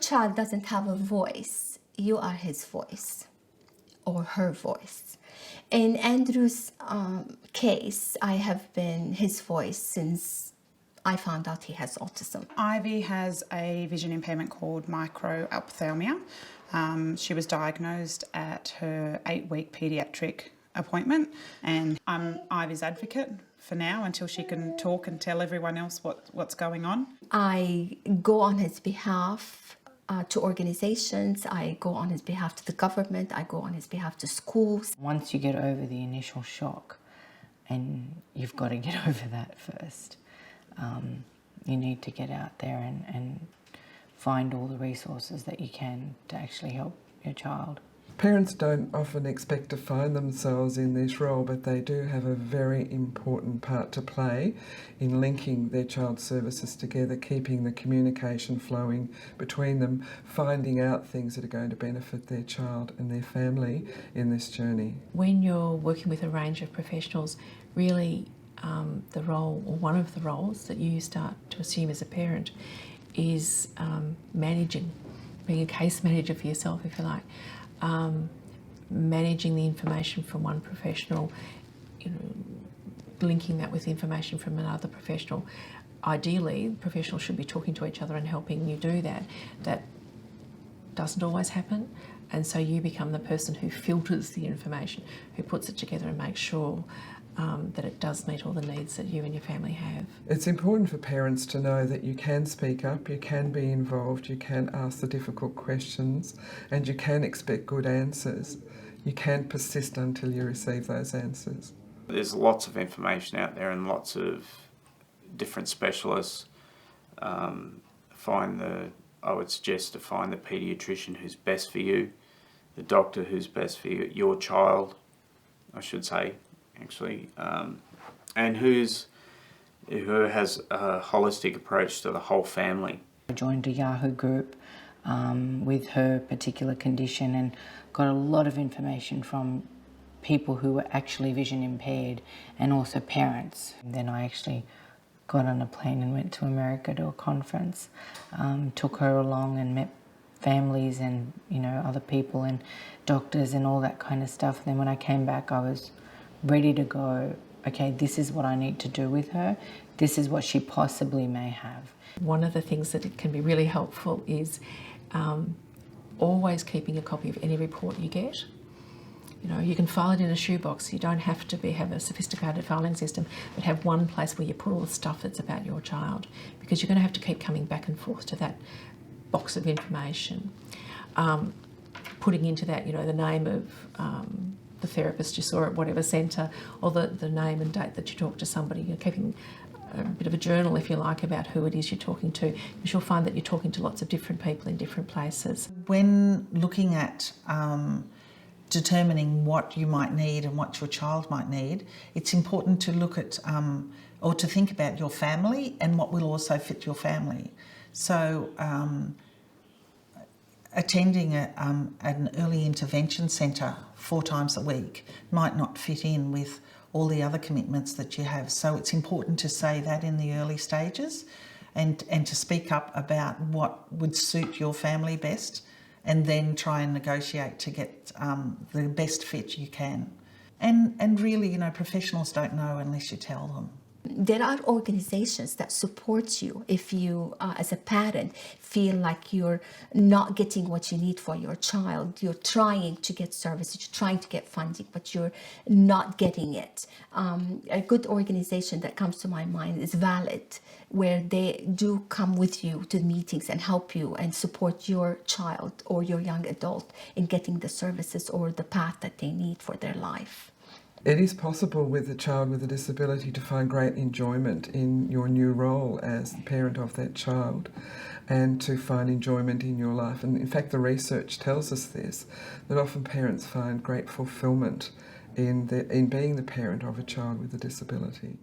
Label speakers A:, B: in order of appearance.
A: child doesn't have a voice, you are his voice or her voice. In Andrew's case, I have been his voice since I found out he has autism.
B: Ivy has a vision impairment called microophthalmia. She was diagnosed at her 8-week paediatric appointment, and I'm Ivy's advocate for now until she can talk and tell everyone else what's going on.
A: I go on his behalf to organizations, I go on his behalf to the government, I go on his behalf to schools.
C: Once you get over the initial shock, and you've got to get over that first, you need to get out there and find all the resources that you can to actually help your child.
D: Parents don't often expect to find themselves in this role, but they do have a very important part to play in linking their child's services together, keeping the communication flowing between them, finding out things that are going to benefit their child and their family in this journey.
E: When you're working with a range of professionals, really the role, or one of the roles that you start to assume as a parent is managing, being a case manager for yourself, if you like. Managing the information from one professional, linking that with information from another professional. Ideally, professionals should be talking to each other and helping you do that. That doesn't always happen, and so you become the person who filters the information, who puts it together and makes sure that it does meet all the needs that you and your family have.
D: It's important for parents to know that you can speak up, you can be involved, you can ask the difficult questions, and you can expect good answers. You can persist until you receive those answers.
F: There's lots of information out there and lots of different specialists. I would suggest to find the paediatrician who's best for you, the doctor who's best for you, your child, I should say, actually, and who has a holistic approach to the whole family.
C: I joined a Yahoo group with her particular condition and got a lot of information from people who were actually vision impaired and also parents. And then I actually got on a plane and went to America to a conference, took her along and met families and other people and doctors and all that kind of stuff. And then when I came back, I was ready to go, okay, this is what I need to do with her. This is what she possibly may have.
E: One of the things that it can be really helpful is always keeping a copy of any report you get. You can file it in a shoebox. You don't have to have a sophisticated filing system, but have one place where you put all the stuff that's about your child, because you're going to have to keep coming back and forth to that box of information. Putting into that, the name of the therapist you saw at whatever centre, or the name and date that you talked to somebody. You're keeping a bit of a journal, if you like, about who it is you're talking to, because you'll find that you're talking to lots of different people in different places.
G: When looking at determining what you might need and what your child might need, it's important to look at or to think about your family and what will also fit your family. So attending an early intervention centre 4 times a week might not fit in with all the other commitments that you have. So it's important to say that in the early stages and to speak up about what would suit your family best, and then try and negotiate to get the best fit you can. And really, professionals don't know unless you tell them.
A: There are organizations that support you if you, as a parent, feel like you're not getting what you need for your child. You're trying to get services, you're trying to get funding, but you're not getting it. A good organization that comes to my mind is Valid, where they do come with you to meetings and help you and support your child or your young adult in getting the services or the path that they need for their life.
D: It is possible with a child with a disability to find great enjoyment in your new role as the parent of that child, and to find enjoyment in your life. And in fact, the research tells us this, that often parents find great fulfilment in being the parent of a child with a disability.